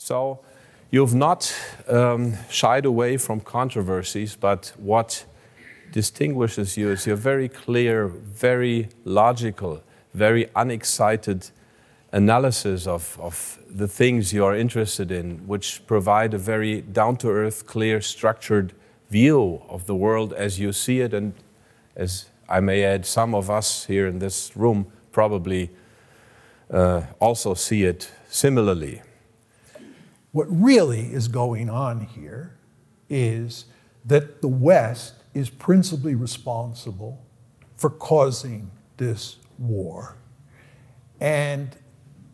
So you've not shied away from controversies, but what distinguishes you is your very clear, very logical, very unexcited analysis of the things you are interested in, which provide a very down-to-earth, clear, structured view of the world as you see it, and as I may add, some of us here in this room probably also see it similarly. What really is going on here is that the West is principally responsible for causing this war. And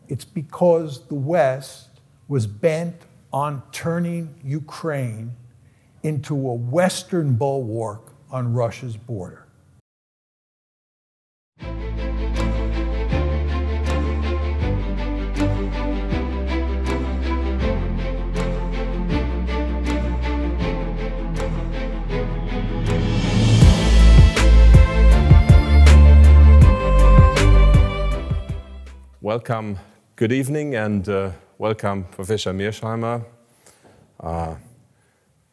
it's because the West was bent on turning Ukraine into a Western bulwark on Russia's border. Welcome, good evening, and welcome Professor Mearsheimer,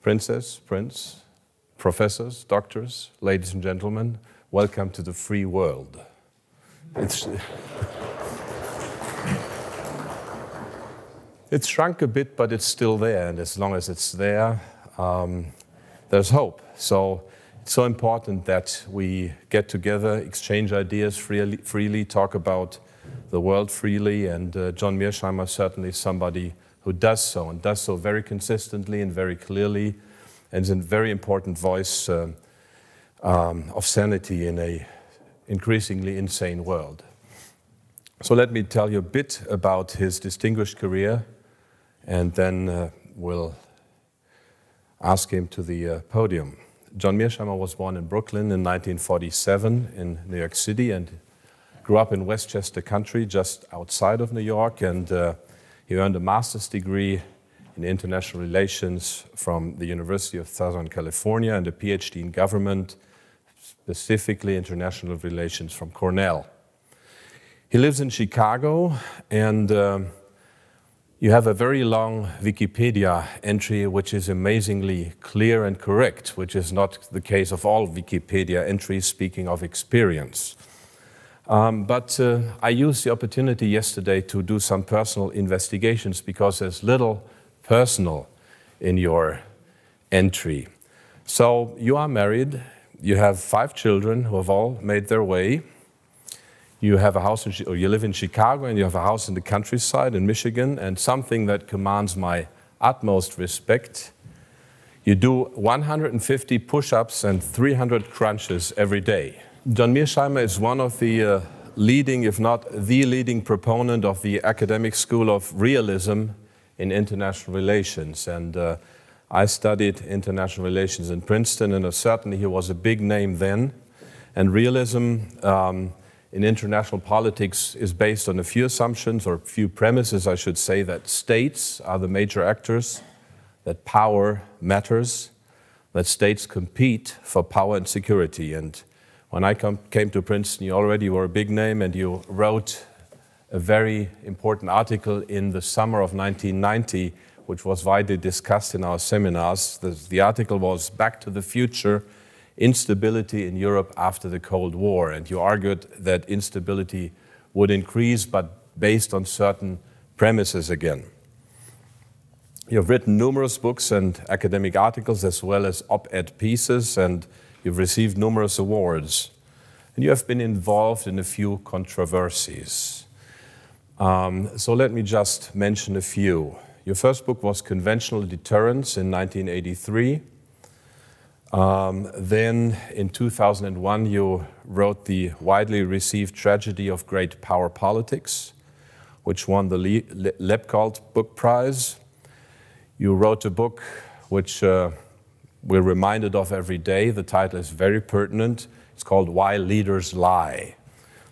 Princess, Prince, professors, doctors, ladies and gentlemen. Welcome to the free world. It's shrunk a bit, but it's still there, and as long as it's there, there's hope. So it's so important that we get together, exchange ideas freely, talk about the world freely, and John Mearsheimer is certainly somebody who does so, and does so very consistently and very clearly, and is a very important voice of sanity in an increasingly insane world. So let me tell you a bit about his distinguished career, and then we'll ask him to the podium. John Mearsheimer was born in Brooklyn in 1947 in New York City, and grew up in Westchester County, just outside of New York, and he earned a master's degree in international relations from the University of Southern California and a PhD in government, specifically international relations from Cornell. He lives in Chicago, and you have a very long Wikipedia entry which is amazingly clear and correct, which is not the case of all Wikipedia entries speaking of experience. But I used the opportunity yesterday to do some personal investigations because there's little personal in your entry. So you are married, you have 5 children who have all made their way. You have a house, or you live in Chicago, and you have a house in the countryside in Michigan, and something that commands my utmost respect. You do 150 push-ups and 300 crunches every day. John Mearsheimer is one of the leading, if not the leading proponent of the academic school of realism in international relations. And I studied international relations in Princeton, and certainly he was a big name then. And realism in international politics is based on a few assumptions, or a few premises, I should say, that states are the major actors, that power matters, that states compete for power and security. And when I came to Princeton, you already were a big name, and you wrote a very important article in the summer of 1990, which was widely discussed in our seminars. The article was Back to the Future, Instability in Europe After the Cold War. And you argued that instability would increase, but based on certain premises again. You have written numerous books and academic articles, as well as op-ed pieces, and you've received numerous awards, and you have been involved in a few controversies. So let me just mention a few. Your first book was Conventional Deterrence in 1983. Then in 2001, you wrote the widely received Tragedy of Great Power Politics, which won the Lepgold Book Prize. You wrote a book which we're reminded of every day. The title is very pertinent. It's called Why Leaders Lie: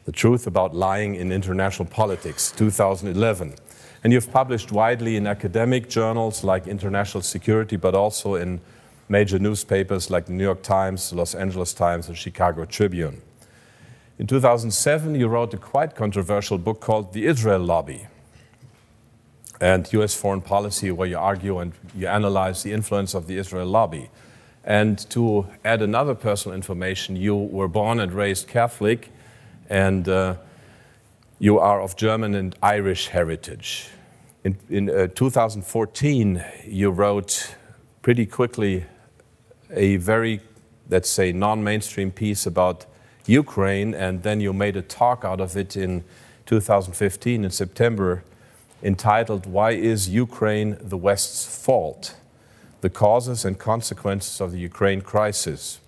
The Truth About Lying in International Politics, 2011. And you've published widely in academic journals like International Security, but also in major newspapers like the New York Times, the Los Angeles Times, and Chicago Tribune. In 2007, you wrote a quite controversial book called The Israel Lobby. and US foreign policy, where you argue and you analyze the influence of the Israel lobby. And to add another personal information, you were born and raised Catholic, and you are of German and Irish heritage. In 2014, you wrote pretty quickly a very, let's say, non-mainstream piece about Ukraine, and then you made a talk out of it in 2015 in September, entitled, "Why is Ukraine the West's Fault? The Causes and Consequences of the Ukraine Crisis."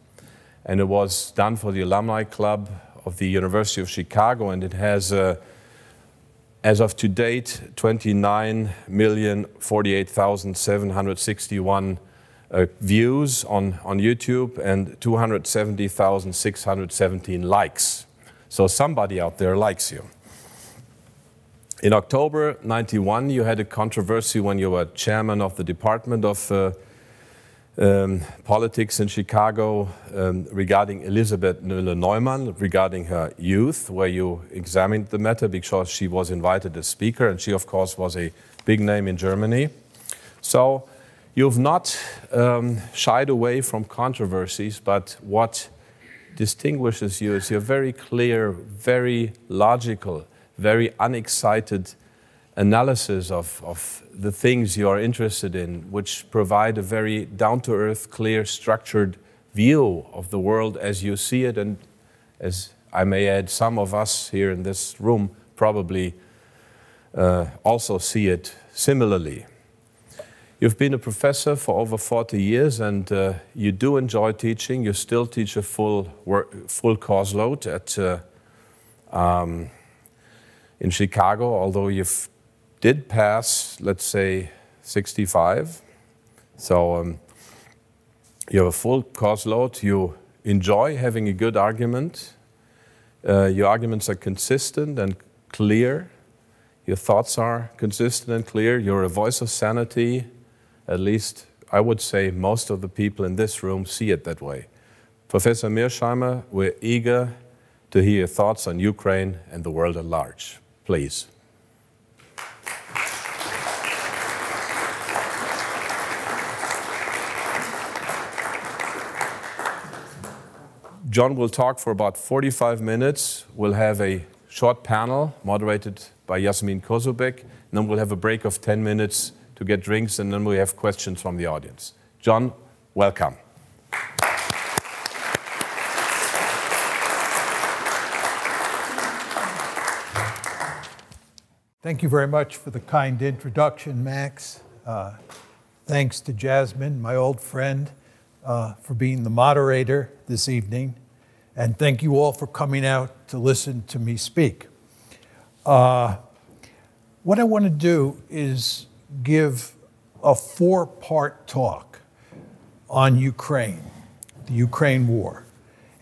And it was done for the Alumni Club of the University of Chicago, and it has, as of to date, 29,048,761 views on YouTube and 270,617 likes. So somebody out there likes you. In October '91, you had a controversy when you were chairman of the Department of Politics in Chicago regarding Elisabeth Müller-Neumann, regarding her youth, where you examined the matter because she was invited as speaker, and she, of course, was a big name in Germany. So you've not shied away from controversies, but what distinguishes you is your very clear, very logical, very unexcited analysis of the things you are interested in, which provide a very down-to-earth, clear, structured view of the world as you see it, and as I may add, some of us here in this room probably also see it similarly. You've been a professor for over 40 years, and you do enjoy teaching. You still teach a full course load at in Chicago, although you did pass, let's say, 65. So you have a full course load. You enjoy having a good argument. Your arguments are consistent and clear. Your thoughts are consistent and clear. You're a voice of sanity. At least I would say most of the people in this room see it that way. Professor Mearsheimer, we're eager to hear your thoughts on Ukraine and the world at large. Please. John will talk for about 45 minutes. We'll have a short panel moderated by Jasmin Kosubek, and then we'll have a break of 10 minutes to get drinks, and then we have questions from the audience. John, welcome. Thank you very much for the kind introduction, Max. Thanks to Jasmin, my old friend, for being the moderator this evening. And thank you all for coming out to listen to me speak. What I want to do is give a four-part talk on Ukraine, the Ukraine war.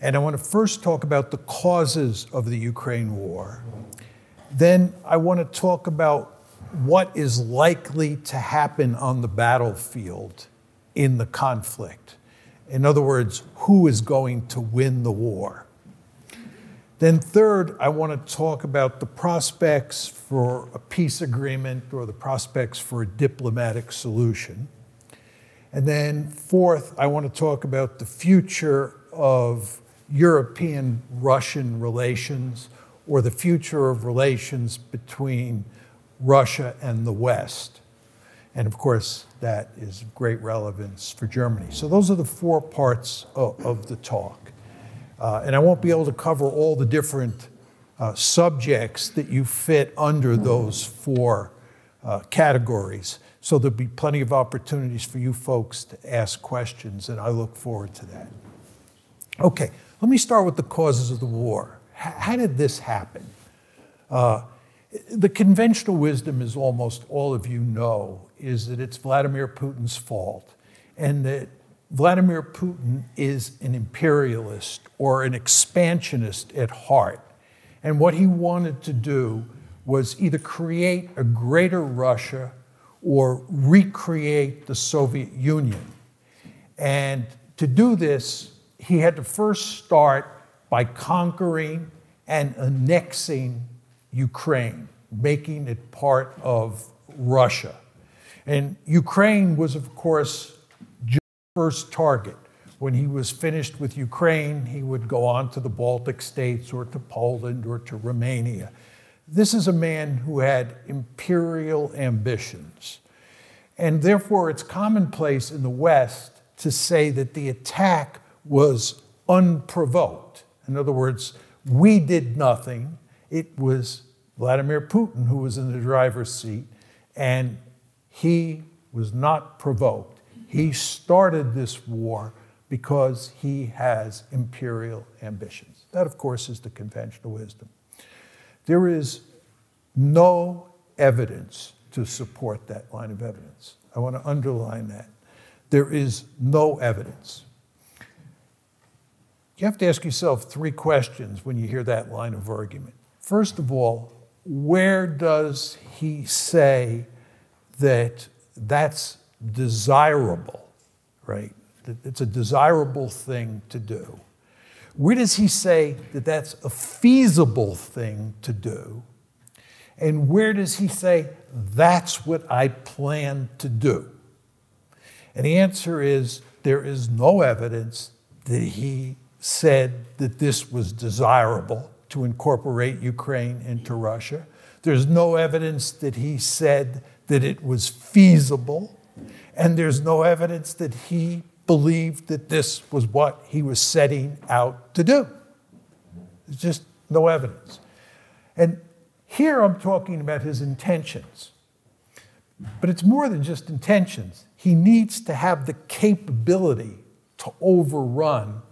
And I want to first talk about the causes of the Ukraine war. Then I want to talk about what is likely to happen on the battlefield in the conflict. In other words, who is going to win the war? Then third, I want to talk about the prospects for a peace agreement or the prospects for a diplomatic solution. And then fourth, I want to talk about the future of European-Russian relations, or the future of relations between Russia and the West. And of course, that is of great relevance for Germany. So those are the four parts of the talk. And I won't be able to cover all the different subjects that you fit under those four categories. So there'll be plenty of opportunities for you folks to ask questions, and I look forward to that. Okay, let me start with the causes of the war. How did this happen? The conventional wisdom, as almost all of you know, is that it's Vladimir Putin's fault, and that Vladimir Putin is an imperialist or an expansionist at heart. And what he wanted to do was either create a greater Russia or recreate the Soviet Union. And to do this, he had to first start by conquering and annexing Ukraine, making it part of Russia. And Ukraine was, of course, Joe's first target. When he was finished with Ukraine, he would go on to the Baltic states or to Poland or to Romania. This is a man who had imperial ambitions. And therefore, it's commonplace in the West to say that the attack was unprovoked. In other words, we did nothing. It was Vladimir Putin who was in the driver's seat, and he was not provoked. He started this war because he has imperial ambitions. That, of course, is the conventional wisdom. There is no evidence to support that line of evidence. I want to underline that. There is no evidence. You have to ask yourself three questions when you hear that line of argument. First of all, where does he say that that's desirable, right? That it's a desirable thing to do? Where does he say that that's a feasible thing to do? And where does he say, that's what I plan to do? And the answer is, there is no evidence that he said that this was desirable to incorporate Ukraine into Russia. There's no evidence that he said that it was feasible. And there's no evidence that he believed that this was what he was setting out to do. There's just no evidence. And here I'm talking about his intentions. But it's more than just intentions. He needs to have the capability to overrun,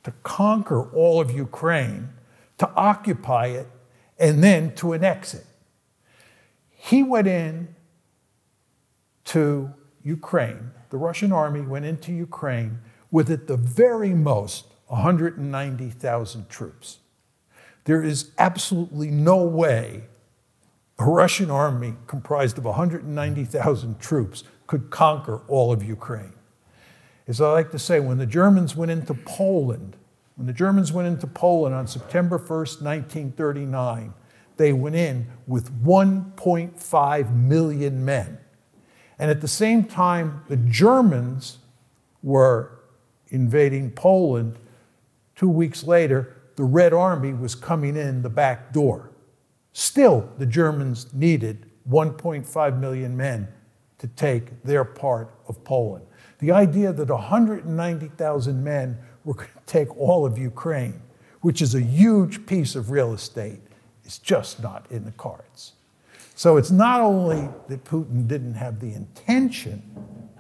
to conquer all of Ukraine, to occupy it, and then to annex it. He went in to Ukraine. The Russian army went into Ukraine with, at the very most, 190,000 troops. There is absolutely no way a Russian army comprised of 190,000 troops could conquer all of Ukraine. As I like to say, when the Germans went into Poland, on September 1st, 1939, they went in with 1.5 million men. And at the same time, the Germans were invading Poland. 2 weeks later, the Red Army was coming in the back door. Still, the Germans needed 1.5 million men to take their part of Poland. The idea that 190,000 men were going to take all of Ukraine, which is a huge piece of real estate, is just not in the cards. So it's not only that Putin didn't have the intention,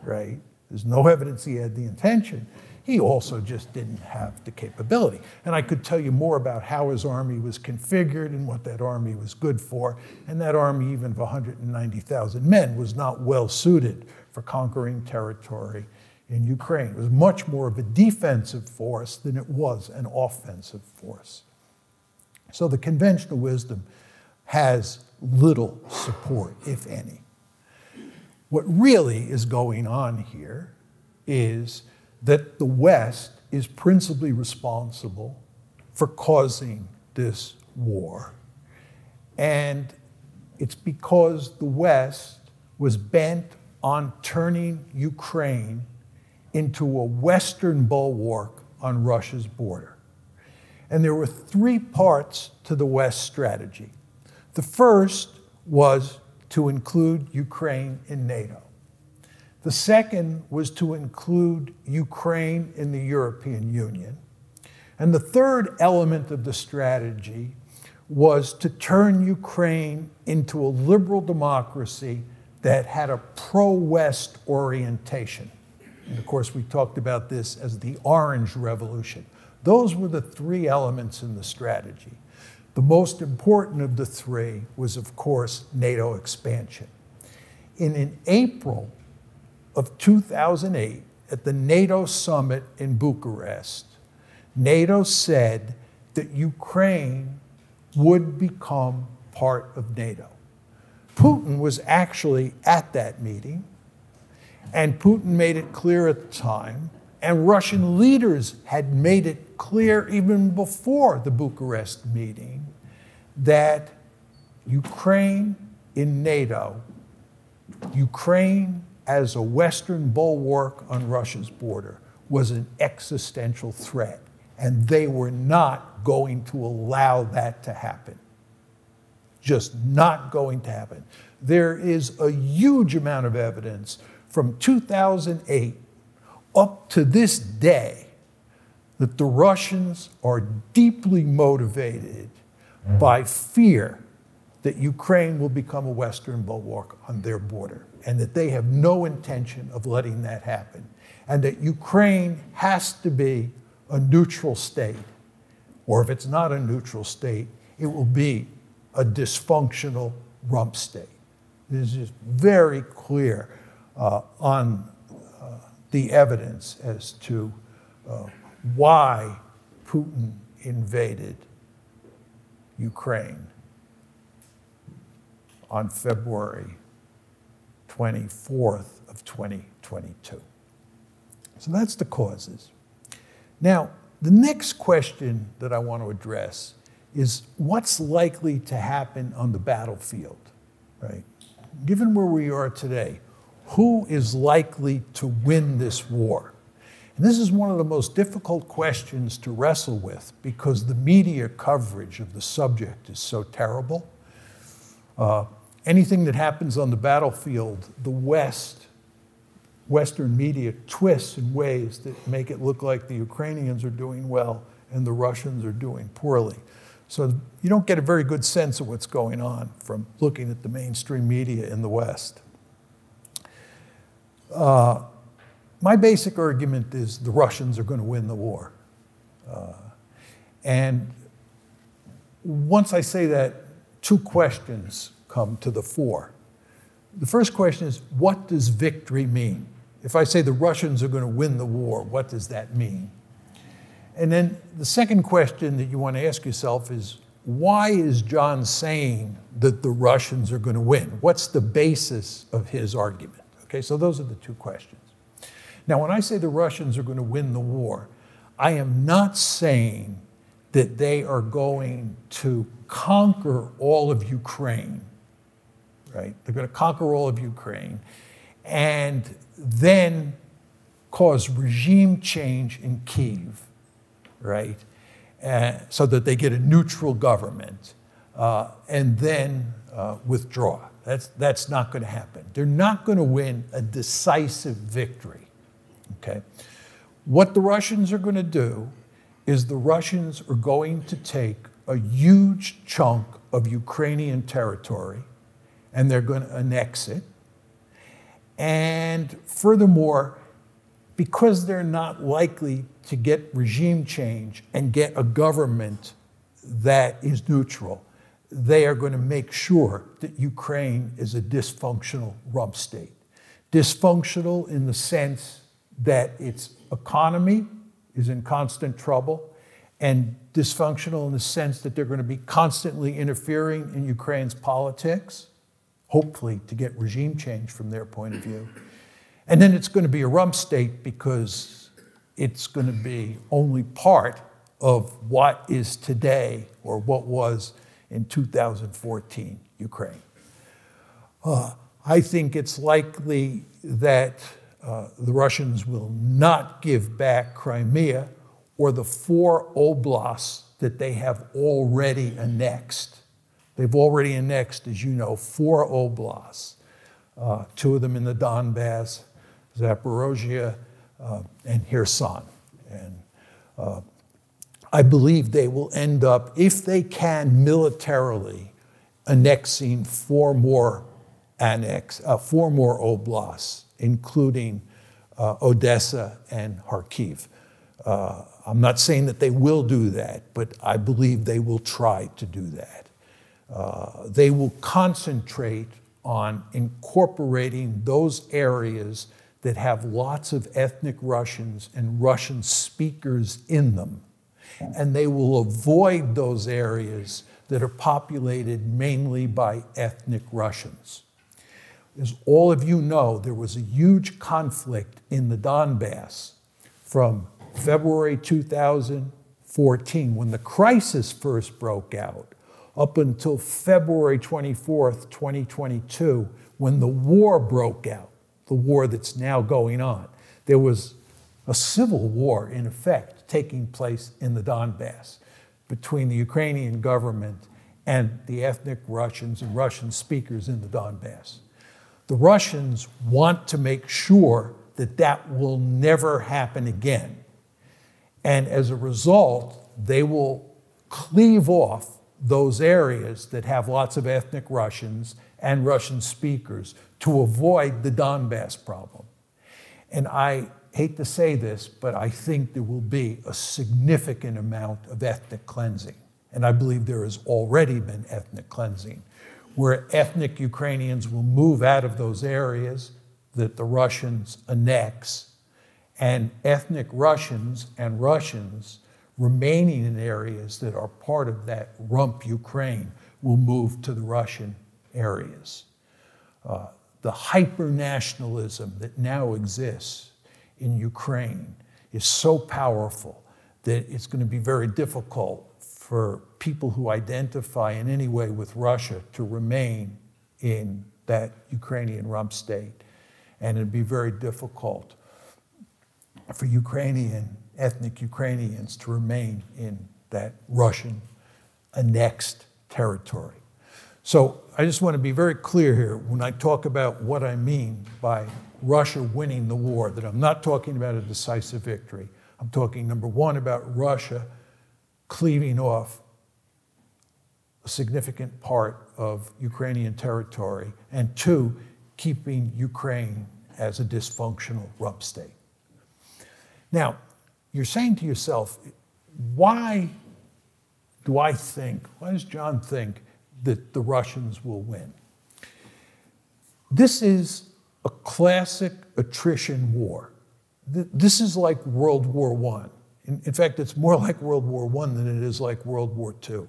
right? There's no evidence he had the intention. He also just didn't have the capability. And I could tell you more about how his army was configured and what that army was good for. And that army, even of 190,000 men, was not well suited for conquering territory in Ukraine. It was much more of a defensive force than it was an offensive force. So the conventional wisdom has little support, if any. What really is going on here is that the West is principally responsible for causing this war. And it's because the West was bent on turning Ukraine into a Western bulwark on Russia's border. And there were three parts to the West strategy. The first was to include Ukraine in NATO. The second was to include Ukraine in the European Union. And the third element of the strategy was to turn Ukraine into a liberal democracy that had a pro-West orientation. And of course, we talked about this as the Orange Revolution. Those were the three elements in the strategy. The most important of the three was, of course, NATO expansion. In April of 2008, at the NATO summit in Bucharest, NATO said that Ukraine would become part of NATO. Putin was actually at that meeting, and Putin made it clear at the time, and Russian leaders had made it clear even before the Bucharest meeting that Ukraine in NATO Ukraine as a Western bulwark on Russia's border was an existential threat, and they were not going to allow that to happen. Just not going to happen. There is a huge amount of evidence from 2008 up to this day that the Russians are deeply motivated by fear that Ukraine will become a Western bulwark on their border, and that they have no intention of letting that happen, and that Ukraine has to be a neutral state, or if it's not a neutral state, it will be a dysfunctional rump state. This is very clear on the evidence as to why Putin invaded Ukraine on February 24th of 2022. So that's the causes. Now, the next question that I want to address is what's likely to happen on the battlefield, right? Given where we are today, who is likely to win this war? And this is one of the most difficult questions to wrestle with because the media coverage of the subject is so terrible. Anything that happens on the battlefield, the Western media twists in ways that make it look like the Ukrainians are doing well and the Russians are doing poorly. So you don't get a very good sense of what's going on from looking at the mainstream media in the West. My basic argument is the Russians are going to win the war. And once I say that, two questions come to the fore. The first question is, what does victory mean? If I say the Russians are going to win the war, what does that mean? And then the second question that you want to ask yourself is, why is John saying that the Russians are going to win? What's the basis of his argument? Okay, so those are the two questions. Now, when I say the Russians are going to win the war, I am not saying that they are going to conquer all of Ukraine, right? They're going to conquer all of Ukraine and then cause regime change in Kyiv, right? So that they get a neutral government and then withdraw. That's not going to happen. They're not going to win a decisive victory, okay? What the Russians are going to do is the Russians are going to take a huge chunk of Ukrainian territory and they're going to annex it. And furthermore, because they're not likely to get regime change and get a government that is neutral, they are going to make sure that Ukraine is a dysfunctional rump state. Dysfunctional in the sense that its economy is in constant trouble, and dysfunctional in the sense that they're going to be constantly interfering in Ukraine's politics, hopefully to get regime change from their point of view. And then it's going to be a rump state because it's going to be only part of what is today or what was in 2014 Ukraine. I think it's likely that the Russians will not give back Crimea or the 4 oblasts that they have already annexed. They've already annexed, as you know, 4 oblasts, 2 of them in the Donbass, Zaporozhye, and Kherson. And I believe they will end up, if they can militarily, annexing 4 more oblasts, including Odessa and Kharkiv. I'm not saying that they will do that, but I believe they will try to do that. They will concentrate on incorporating those areas that have lots of ethnic Russians and Russian speakers in them. And they will avoid those areas that are populated mainly by ethnic Russians. As all of you know, there was a huge conflict in the Donbass from February 2014, when the crisis first broke out, up until February 24th, 2022, when the war broke out, the war that's now going on, there was a civil war, in effect, taking place in the Donbass between the Ukrainian government and the ethnic Russians and Russian speakers in the Donbass. The Russians want to make sure that that will never happen again. And as a result, they will cleave off those areas that have lots of ethnic Russians and Russian speakers to avoid the Donbass problem. And I hate to say this, but I think there will be a significant amount of ethnic cleansing. And I believe there has already been ethnic cleansing, where ethnic Ukrainians will move out of those areas that the Russians annex, and ethnic Russians and Russians remaining in areas that are part of that rump Ukraine will move to the Russian areas. The hyper-nationalism that now exists in Ukraine is so powerful that it's going to be very difficult for people who identify in any way with Russia to remain in that Ukrainian rump state. And it'd be very difficult for ethnic Ukrainians to remain in that Russian annexed territory. So I just want to be very clear here when I talk about what I mean by Russia winning the war, that I'm not talking about a decisive victory. I'm talking, number one, about Russia cleaving off a significant part of Ukrainian territory, and two, keeping Ukraine as a dysfunctional rump state. Now, you're saying to yourself, why does John think that the Russians will win? This is a classic attrition war. This is like World War I. In fact, it's more like World War I than it is like World War II.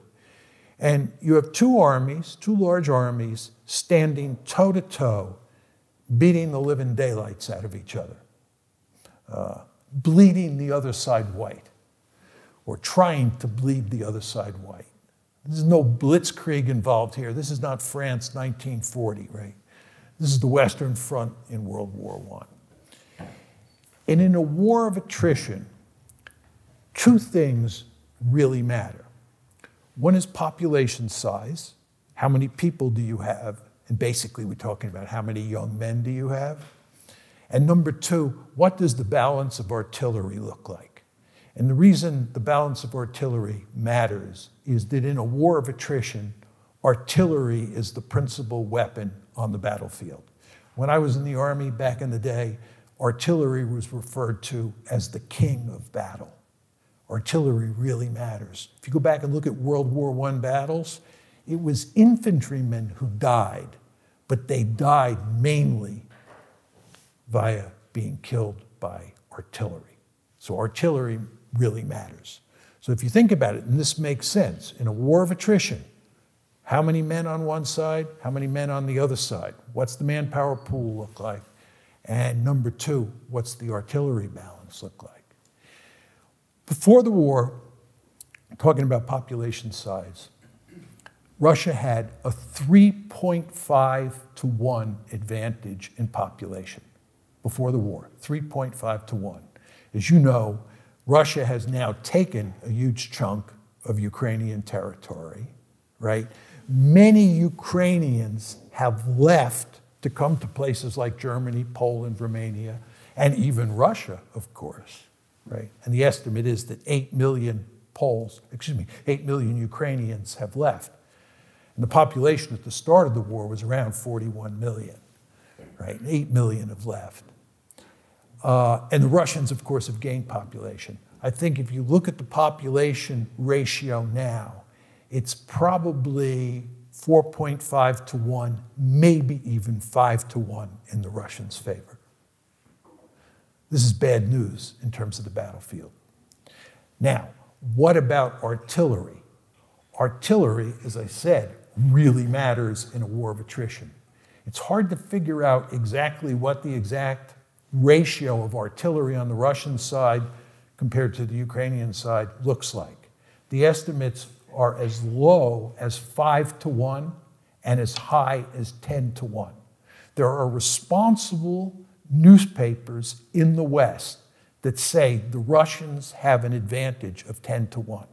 And you have two armies, two large armies, standing toe-to-toe, beating the living daylights out of each other, bleeding the other side white, or trying to bleed the other side white. There's no blitzkrieg involved here. This is not France 1940, right? This is the Western Front in World War I. And in a war of attrition, two things really matter. One is population size. How many people do you have? And basically, we're talking about how many young men do you have? And number two, what does the balance of artillery look like? And the reason the balance of artillery matters is that in a war of attrition, artillery is the principal weapon on the battlefield. When I was in the Army back in the day, artillery was referred to as the king of battle. Artillery really matters. If you go back and look at World War I battles, it was infantrymen who died, but they died mainly via being killed by artillery. So artillery really matters. So if you think about it, and this makes sense, in a war of attrition, how many men on one side, how many men on the other side? What's the manpower pool look like? And number two, what's the artillery balance look like? Before the war, talking about population size, Russia had a 3.5 to 1 advantage in population before the war, 3.5 to 1. As you know, Russia has now taken a huge chunk of Ukrainian territory, right? Many Ukrainians have left to come to places like Germany, Poland, Romania, and even Russia, of course, right? And the estimate is that 8 million 8 million Ukrainians have left. And the population at the start of the war was around 41 million, right? 8 million have left. And the Russians, of course, have gained population. I think if you look at the population ratio now, it's probably 4.5 to 1, maybe even 5 to 1 in the Russians' favor. This is bad news in terms of the battlefield. Now, what about artillery? Artillery, as I said, really matters in a war of attrition. It's hard to figure out exactly what the exact ratio of artillery on the Russian side compared to the Ukrainian side looks like. The estimates are as low as 5 to 1 and as high as 10 to 1. There are responsible newspapers in the West that say the Russians have an advantage of 10-1.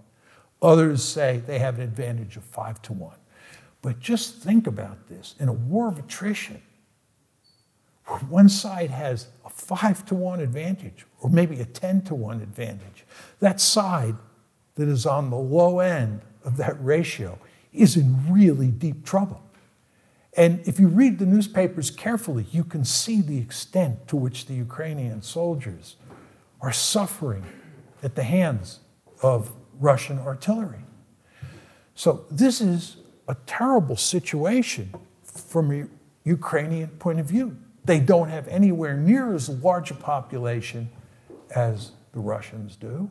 Others say they have an advantage of 5-1. But just think about this. In a war of attrition, where one side has a 5-1 advantage, or maybe a 10-1 advantage, that side that is on the low end of that ratio is in really deep trouble. And if you read the newspapers carefully, you can see the extent to which the Ukrainian soldiers are suffering at the hands of Russian artillery. So this is a terrible situation from a Ukrainian point of view. They don't have anywhere near as large a population as the Russians do,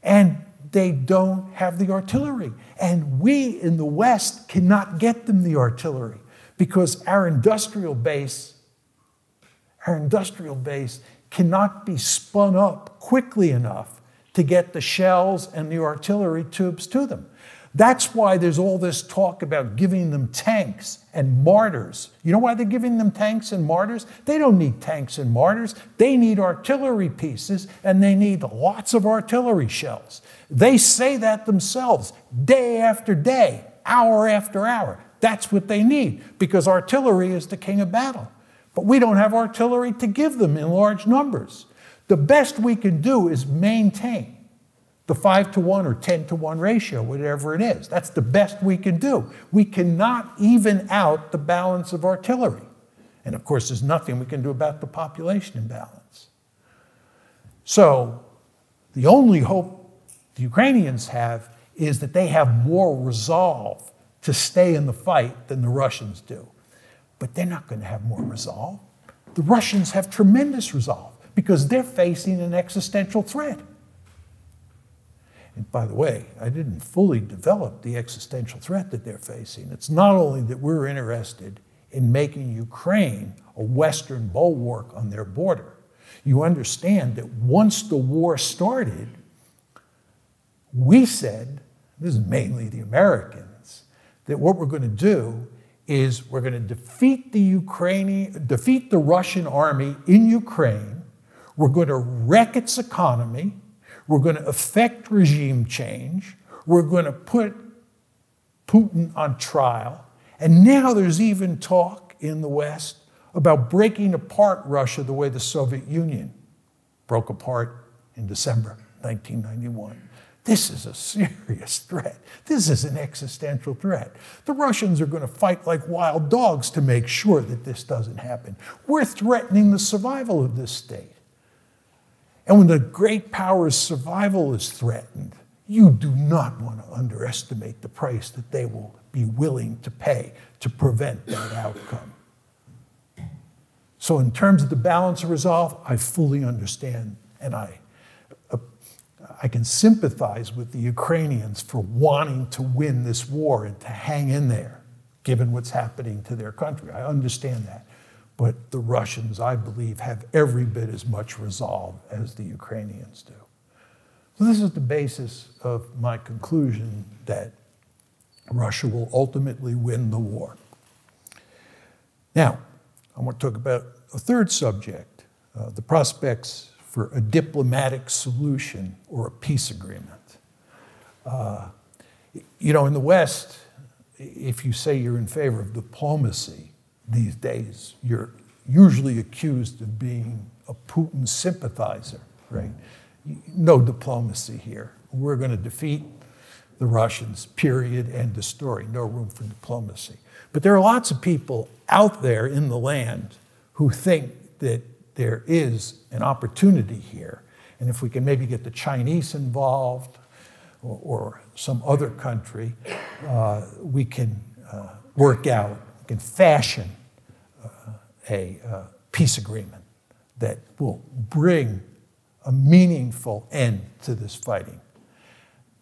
and they don't have the artillery. And we in the West cannot get them the artillery because our industrial base cannot be spun up quickly enough to get the shells and the artillery tubes to them. That's why there's all this talk about giving them tanks and mortars. You know why they're giving them tanks and mortars? They don't need tanks and mortars. They need artillery pieces, and they need lots of artillery shells. They say that themselves day after day, hour after hour. That's what they need, because artillery is the king of battle. But we don't have artillery to give them in large numbers. The best we can do is maintain the 5-1 or 10-1 ratio, whatever it is. That's the best we can do. We cannot even out the balance of artillery. And of course, there's nothing we can do about the population imbalance. So the only hope the Ukrainians have is that they have more resolve to stay in the fight than the Russians do. But they're not going to have more resolve. The Russians have tremendous resolve because they're facing an existential threat. And by the way, I didn't fully develop the existential threat that they're facing. It's not only that we're interested in making Ukraine a Western bulwark on their border. You understand that once the war started, we said, this is mainly the Americans, that what we're going to do is we're going to defeat the Russian army in Ukraine. We're going to wreck its economy. We're going to effect regime change. We're going to put Putin on trial. And now there's even talk in the West about breaking apart Russia the way the Soviet Union broke apart in December 1991. This is a serious threat. This is an existential threat. The Russians are going to fight like wild dogs to make sure that this doesn't happen. We're threatening the survival of this state. And when the great power's survival is threatened, you do not want to underestimate the price that they will be willing to pay to prevent that outcome. So in terms of the balance of resolve, I fully understand, and I can sympathize with the Ukrainians for wanting to win this war and to hang in there, given what's happening to their country. I understand that. But the Russians, I believe, have every bit as much resolve as the Ukrainians do. So this is the basis of my conclusion that Russia will ultimately win the war. Now, I want to talk about a third subject, the prospects for a diplomatic solution or a peace agreement. You know, in the West, if you say you're in favor of diplomacy these days, you're usually accused of being a Putin sympathizer, right? No diplomacy here. We're going to defeat the Russians, period, end of story. No room for diplomacy. But there are lots of people out there in the land who think that there is an opportunity here. And if we can maybe get the Chinese involved or some other country, we can work out, we can fashion a peace agreement that will bring a meaningful end to this fighting.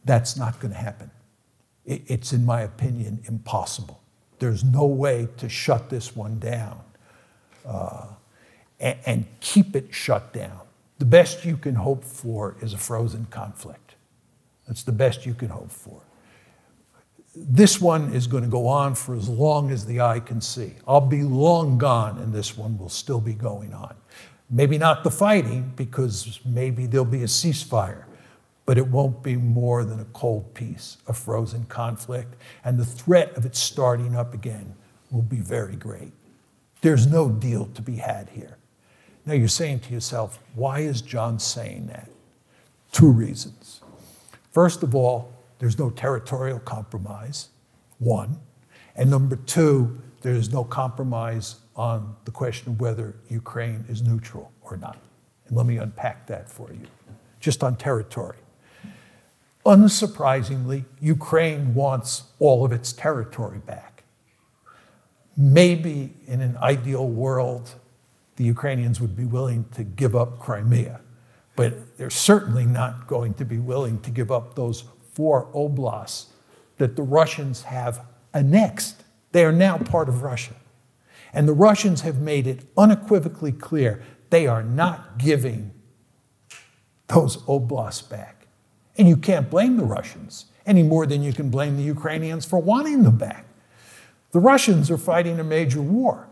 That's not going to happen. It's, in my opinion, impossible. There's no way to shut this one down and keep it shut down. The best you can hope for is a frozen conflict. That's the best you can hope for. This one is going to go on for as long as the eye can see. I'll be long gone, and this one will still be going on. Maybe not the fighting, because maybe there'll be a ceasefire, but it won't be more than a cold peace, a frozen conflict, and the threat of it starting up again will be very great. There's no deal to be had here. Now you're saying to yourself, why is John saying that? Two reasons. First of all, there's no territorial compromise, one. And number two, there's no compromise on the question of whether Ukraine is neutral or not. And let me unpack that for you, just on territory. Unsurprisingly, Ukraine wants all of its territory back. Maybe in an ideal world, the Ukrainians would be willing to give up Crimea, but they're certainly not going to be willing to give up those 4 oblasts that the Russians have annexed. They are now part of Russia. And the Russians have made it unequivocally clear they are not giving those oblasts back. And you can't blame the Russians any more than you can blame the Ukrainians for wanting them back. The Russians are fighting a major war.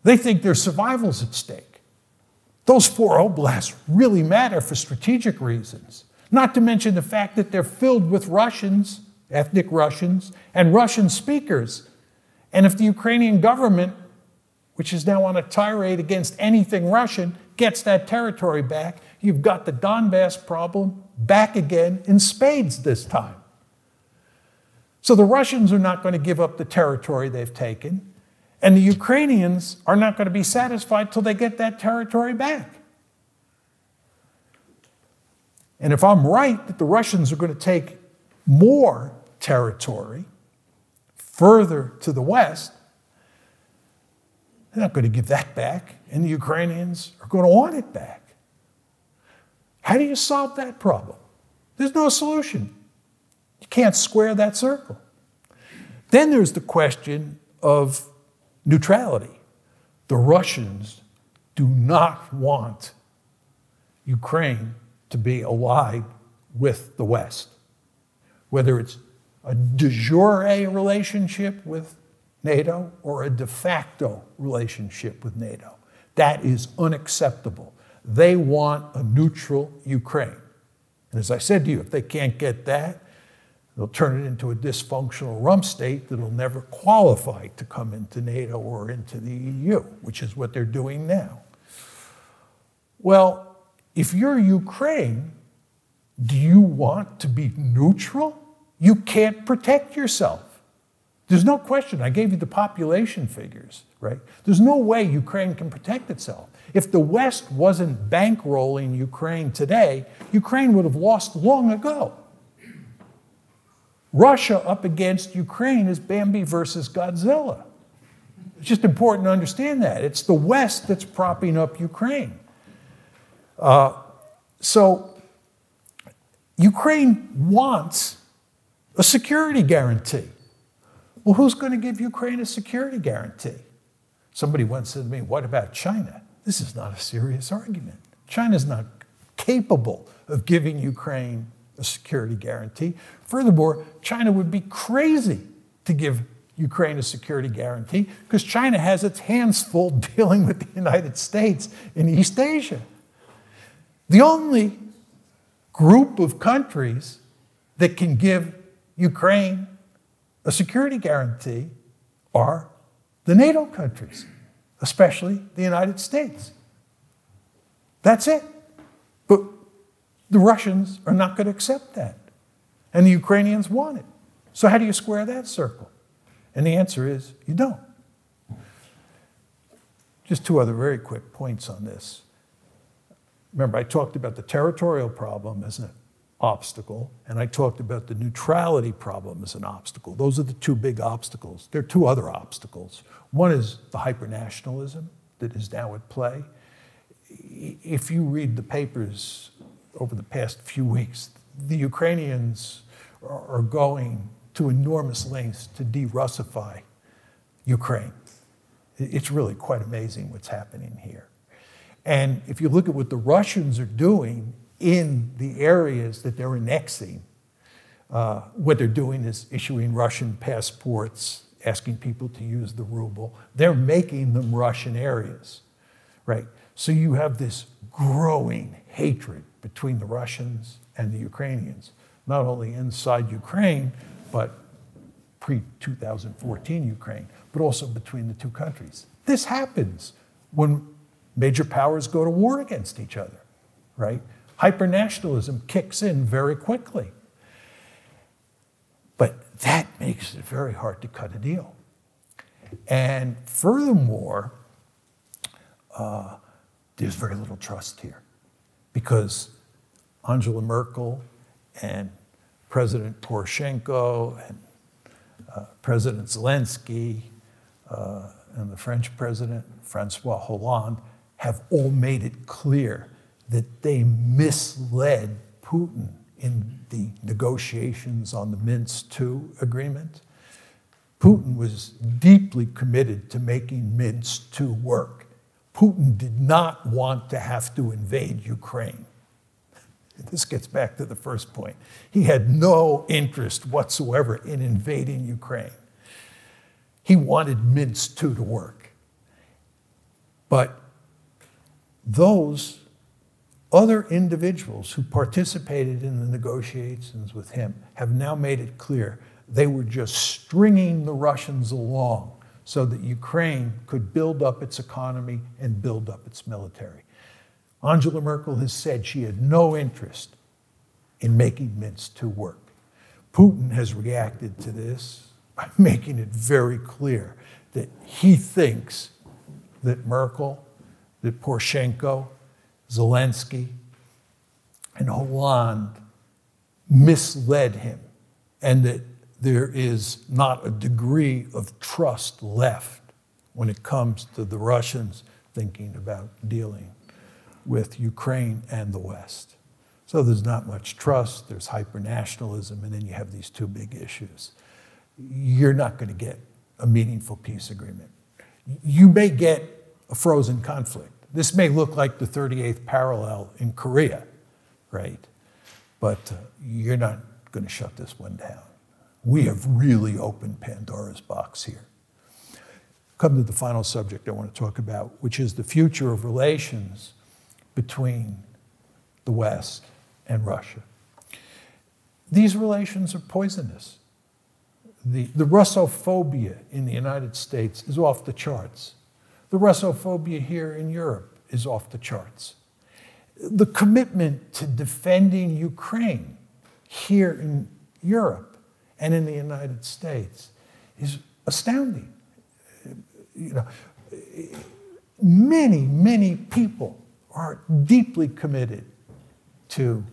They think their survival's at stake. Those 4 oblasts really matter for strategic reasons, not to mention the fact that they're filled with Russians, ethnic Russians, and Russian speakers. And if the Ukrainian government, which is now on a tirade against anything Russian, gets that territory back, you've got the Donbass problem back again in spades this time. So the Russians are not going to give up the territory they've taken, and the Ukrainians are not going to be satisfied till they get that territory back. And if I'm right that the Russians are going to take more territory further to the west, they're not going to give that back, and the Ukrainians are going to want it back. How do you solve that problem? There's no solution. You can't square that circle. Then there's the question of neutrality. The Russians do not want Ukraine to be allied with the West, whether it's a de jure relationship with NATO or a de facto relationship with NATO. That is unacceptable. They want a neutral Ukraine. And as I said to you, if they can't get that, they'll turn it into a dysfunctional rump state that'll never qualify to come into NATO or into the EU, which is what they're doing now. Well, if you're Ukraine, do you want to be neutral? You can't protect yourself. There's no question. I gave you the population figures, right? There's no way Ukraine can protect itself. If the West wasn't bankrolling Ukraine today, Ukraine would have lost long ago. Russia up against Ukraine is Bambi versus Godzilla. It's just important to understand that. It's the West that's propping up Ukraine. So Ukraine wants a security guarantee. Well, who's going to give Ukraine a security guarantee? Somebody once said to me, what about China? This is not a serious argument. China's not capable of giving Ukraine a security guarantee. Furthermore, China would be crazy to give Ukraine a security guarantee because China has its hands full dealing with the United States in East Asia. The only group of countries that can give Ukraine a security guarantee are the NATO countries, especially the United States. That's it. But the Russians are not going to accept that. And the Ukrainians want it. So how do you square that circle? And the answer is you don't. Just 2 other very quick points on this. Remember, I talked about the territorial problem as an obstacle, and I talked about the neutrality problem as an obstacle. Those are the 2 big obstacles. There are 2 other obstacles. One is the hypernationalism that is now at play. If you read the papers over the past few weeks, the Ukrainians are going to enormous lengths to de-Russify Ukraine. It's really quite amazing what's happening here. And if you look at what the Russians are doing in the areas that they're annexing, What they're doing is issuing Russian passports, asking people to use the ruble. They're making them Russian areas, right? So you have this growing hatred between the Russians and the Ukrainians, not only inside Ukraine, but pre-2014 Ukraine, but also between the two countries. This happens when major powers go to war against each other, right? Hypernationalism kicks in very quickly. But that makes it very hard to cut a deal. And furthermore, there's very little trust here because Angela Merkel and President Poroshenko and President Zelensky and the French president, Francois Hollande, have all made it clear that they misled Putin in the negotiations on the Minsk II agreement. Putin was deeply committed to making Minsk II work. Putin did not want to have to invade Ukraine. This gets back to the first point. He had no interest whatsoever in invading Ukraine. He wanted Minsk II to work. But those other individuals who participated in the negotiations with him have now made it clear they were just stringing the Russians along so that Ukraine could build up its economy and build up its military. Angela Merkel has said she had no interest in making Minsk II work. Putin has reacted to this by making it very clear that he thinks that Merkel, that Poroshenko, Zelensky, and Hollande misled him, and that there is not a degree of trust left when it comes to the Russians thinking about dealing with Ukraine and the West. So there's not much trust, there's hypernationalism, and then you have these two big issues. You're not going to get a meaningful peace agreement. You may get a frozen conflict. This may look like the 38th parallel in Korea, right? But you're not going to shut this one down. We have really opened Pandora's box here. Come to the final subject I want to talk about, which is the future of relations between the West and Russia. These relations are poisonous. The Russophobia in the United States is off the charts. The Russophobia here in Europe is off the charts. The commitment to defending Ukraine here in Europe and in the United States is astounding. You know, many, many people are deeply committed to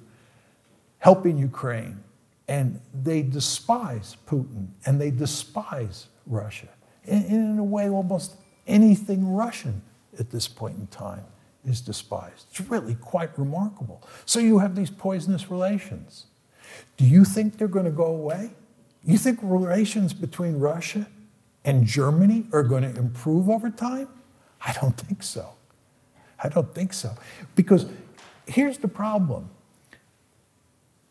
helping Ukraine, and they despise Putin, and they despise Russia. And in a way, almost anything Russian at this point in time is despised. It's really quite remarkable. So you have these poisonous relations. Do you think they're going to go away? You think relations between Russia and Germany are going to improve over time? I don't think so. I don't think so. Because here's the problem.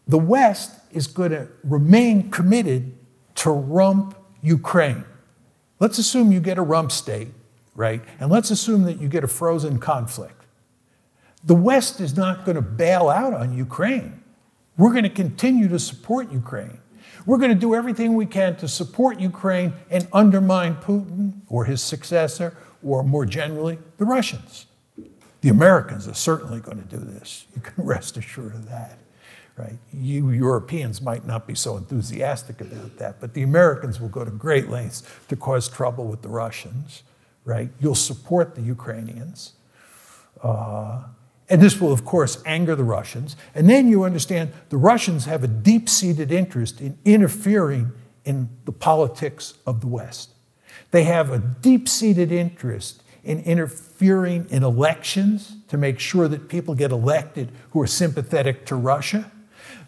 The West is going to remain committed to rump Ukraine. Let's assume you get a rump state, right? And let's assume that you get a frozen conflict. The West is not going to bail out on Ukraine. We're going to continue to support Ukraine. We're going to do everything we can to support Ukraine and undermine Putin or his successor, or more generally, the Russians. The Americans are certainly going to do this. You can rest assured of that, right? You Europeans might not be so enthusiastic about that, but the Americans will go to great lengths to cause trouble with the Russians, right? You'll support the Ukrainians. And this will, of course, anger the Russians. And then you understand the Russians have a deep-seated interest in interfering in the politics of the West. They have a deep-seated interest in interfering in elections to make sure that people get elected who are sympathetic to Russia.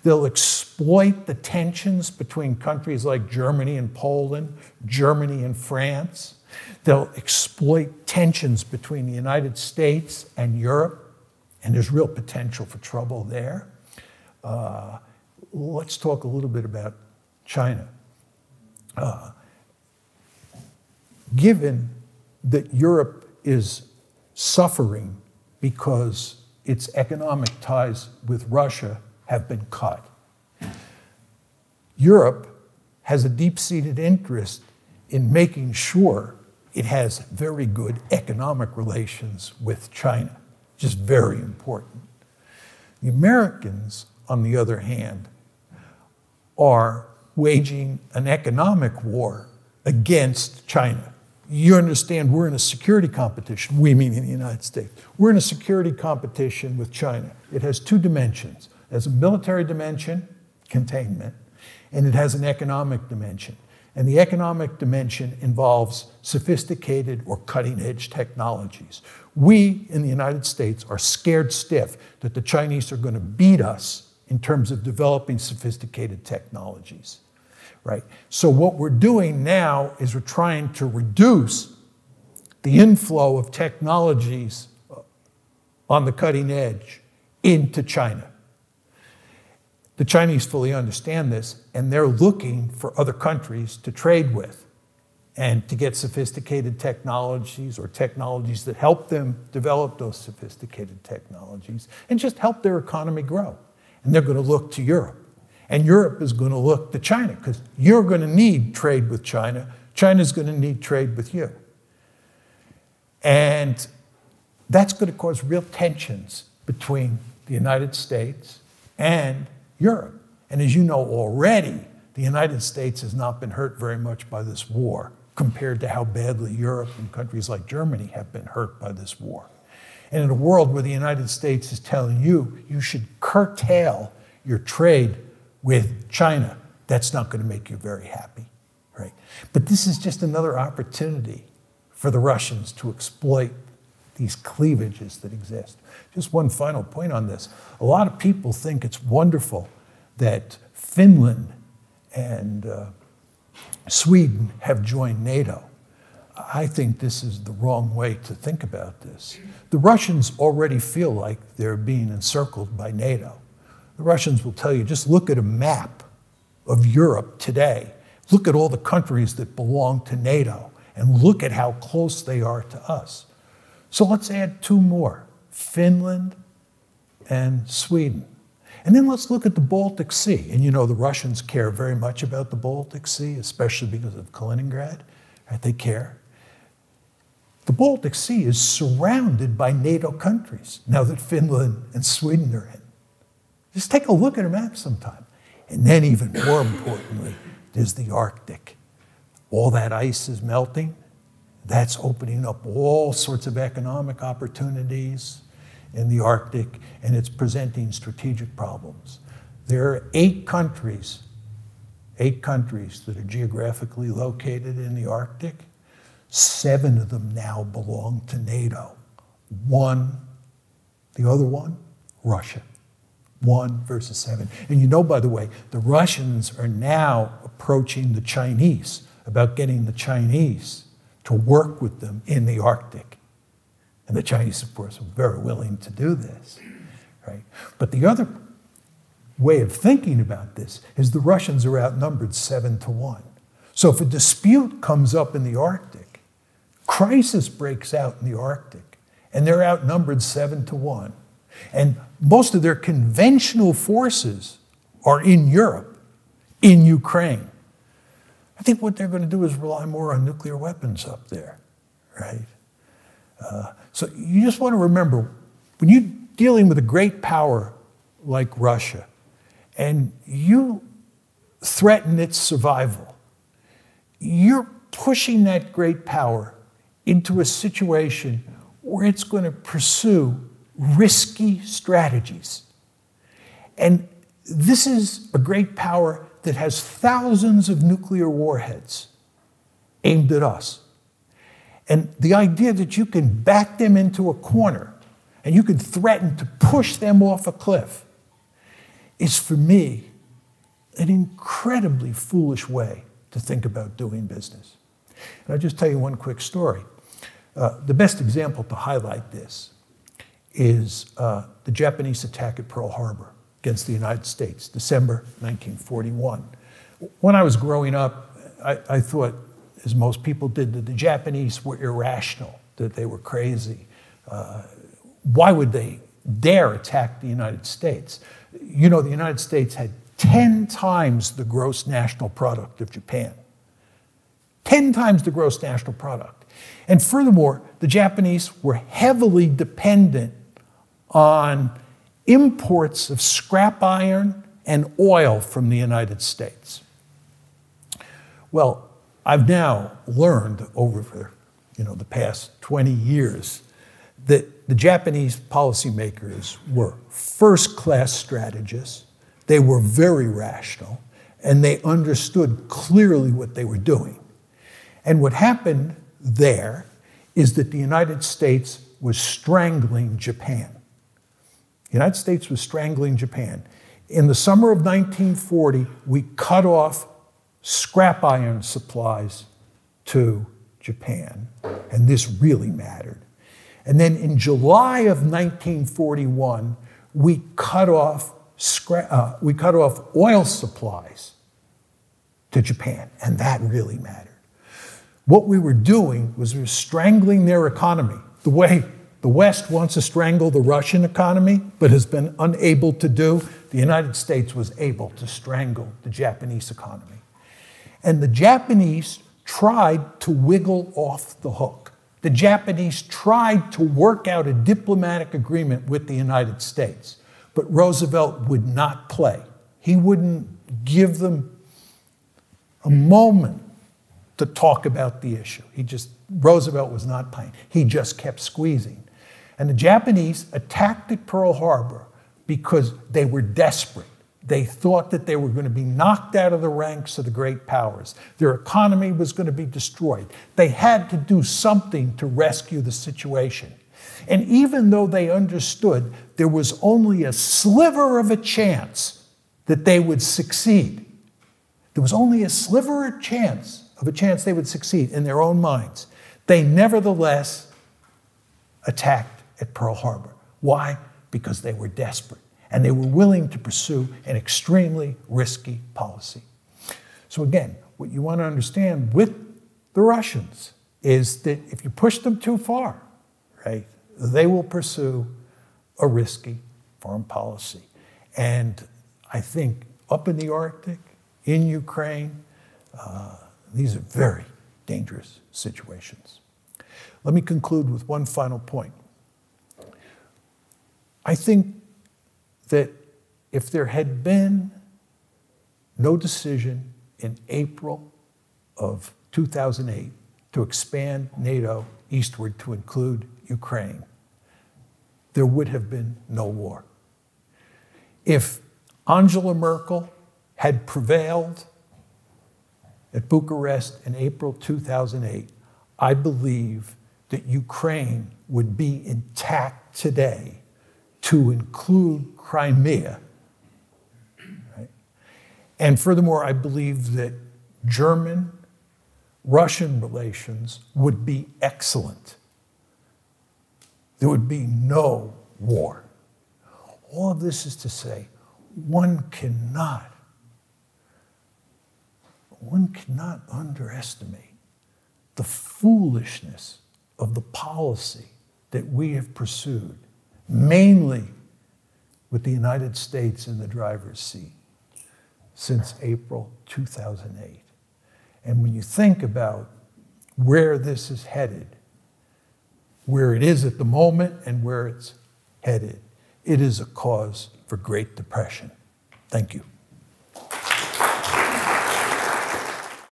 They'll exploit the tensions between countries like Germany and Poland, Germany and France. They'll exploit tensions between the United States and Europe, and there's real potential for trouble there. let's talk a little bit about China. Given that Europe is suffering because its economic ties with Russia have been cut, Europe has a deep-seated interest in making sure it has very good economic relations with China, just very important. The Americans, on the other hand, are waging an economic war against China. You understand we're in a security competition, we mean in the United States. We're in a security competition with China. It has two dimensions. It has a military dimension, containment, and it has an economic dimension. And the economic dimension involves sophisticated or cutting-edge technologies. We in the United States are scared stiff that the Chinese are going to beat us in terms of developing sophisticated technologies, right? So what we're doing now is we're trying to reduce the inflow of technologies on the cutting edge into China. The Chinese fully understand this, and they're looking for other countries to trade with and to get sophisticated technologies or technologies that help them develop those sophisticated technologies and just help their economy grow. And they're going to look to Europe. And Europe is going to look to China because you're going to need trade with China. China's going to need trade with you. And that's going to cause real tensions between the United States and Europe. And as you know already, the United States has not been hurt very much by this war compared to how badly Europe and countries like Germany have been hurt by this war. And in a world where the United States is telling you you should curtail your trade with China, that's not going to make you very happy, right? But this is just another opportunity for the Russians to exploit these cleavages that exist. Just one final point on this. A lot of people think it's wonderful that Finland and Sweden have joined NATO. I think this is the wrong way to think about this. The Russians already feel like they're being encircled by NATO. The Russians will tell you, just look at a map of Europe today. Look at all the countries that belong to NATO and look at how close they are to us. So let's add two more, Finland and Sweden. And then let's look at the Baltic Sea. And you know the Russians care very much about the Baltic Sea, especially because of Kaliningrad. Right? They care. The Baltic Sea is surrounded by NATO countries now that Finland and Sweden are in. Just take a look at a map sometime. And then even more importantly, there's the Arctic. All that ice is melting. That's opening up all sorts of economic opportunities in the Arctic, and it's presenting strategic problems. There are 8 countries that are geographically located in the Arctic. 7 of them now belong to NATO. The other one, Russia. 1 versus 7. And you know, by the way, the Russians are now approaching the Chinese about getting the Chinese to work with them in the Arctic. And the Chinese, of course, are very willing to do this, right? But the other way of thinking about this is the Russians are outnumbered 7-1. So if a dispute comes up in the Arctic, crisis breaks out in the Arctic, and they're outnumbered 7-1. And most of their conventional forces are in Europe, in Ukraine. I think what they're going to do is rely more on nuclear weapons up there, right? So you just want to remember, when you're dealing with a great power like Russia, and you threaten its survival, you're pushing that great power into a situation where it's going to pursue risky strategies. And this is a great power that has thousands of nuclear warheads aimed at us. And the idea that you can back them into a corner and you can threaten to push them off a cliff is, for me, an incredibly foolish way to think about doing business. And I'll just tell you one quick story. The best example to highlight this is the Japanese attack at Pearl Harbor. against the United States, December 1941. When I was growing up, I thought, as most people did, that the Japanese were irrational, that they were crazy. Why would they dare attack the United States? You know, the United States had 10 times the gross national product of Japan. 10 times the gross national product. And furthermore, the Japanese were heavily dependent on imports of scrap iron and oil from the United States. Well, I've now learned over the past 20 years that the Japanese policymakers were first-class strategists. They were very rational, and they understood clearly what they were doing. And what happened there is that the United States was strangling Japan. The United States was strangling Japan. In the summer of 1940, we cut off scrap iron supplies to Japan, and this really mattered. And then in July of 1941, we cut off oil supplies to Japan, and that really mattered. What we were doing was we were strangling their economy, the way the West wants to strangle the Russian economy, but has been unable to do. The United States was able to strangle the Japanese economy. And the Japanese tried to wiggle off the hook. The Japanese tried to work out a diplomatic agreement with the United States, but Roosevelt would not play. He wouldn't give them a moment to talk about the issue. Roosevelt was not playing. He just kept squeezing. And the Japanese attacked at Pearl Harbor because they were desperate. They thought that they were going to be knocked out of the ranks of the great powers. Their economy was going to be destroyed. They had to do something to rescue the situation. And even though they understood there was only a sliver of a chance that they would succeed, there was only a sliver of a chance they would succeed in their own minds, they nevertheless attacked at Pearl Harbor. Why? Because they were desperate. And they were willing to pursue an extremely risky policy. So again, what you want to understand with the Russians is that if you push them too far, right, they will pursue a risky foreign policy. And I think up in the Arctic, in Ukraine, these are very dangerous situations. Let me conclude with one final point. I think that if there had been no decision in April of 2008 to expand NATO eastward to include Ukraine, there would have been no war. If Angela Merkel had prevailed at Bucharest in April 2008, I believe that Ukraine would be intact today to include Crimea. Right? And furthermore, I believe that German-Russian relations would be excellent. There would be no war. All of this is to say, one cannot underestimate the foolishness of the policy that we have pursued, mainly with the United States in the driver's seat, since April 2008. And when you think about where this is headed, where it is at the moment and where it's headed, it is a cause for great depression. Thank you.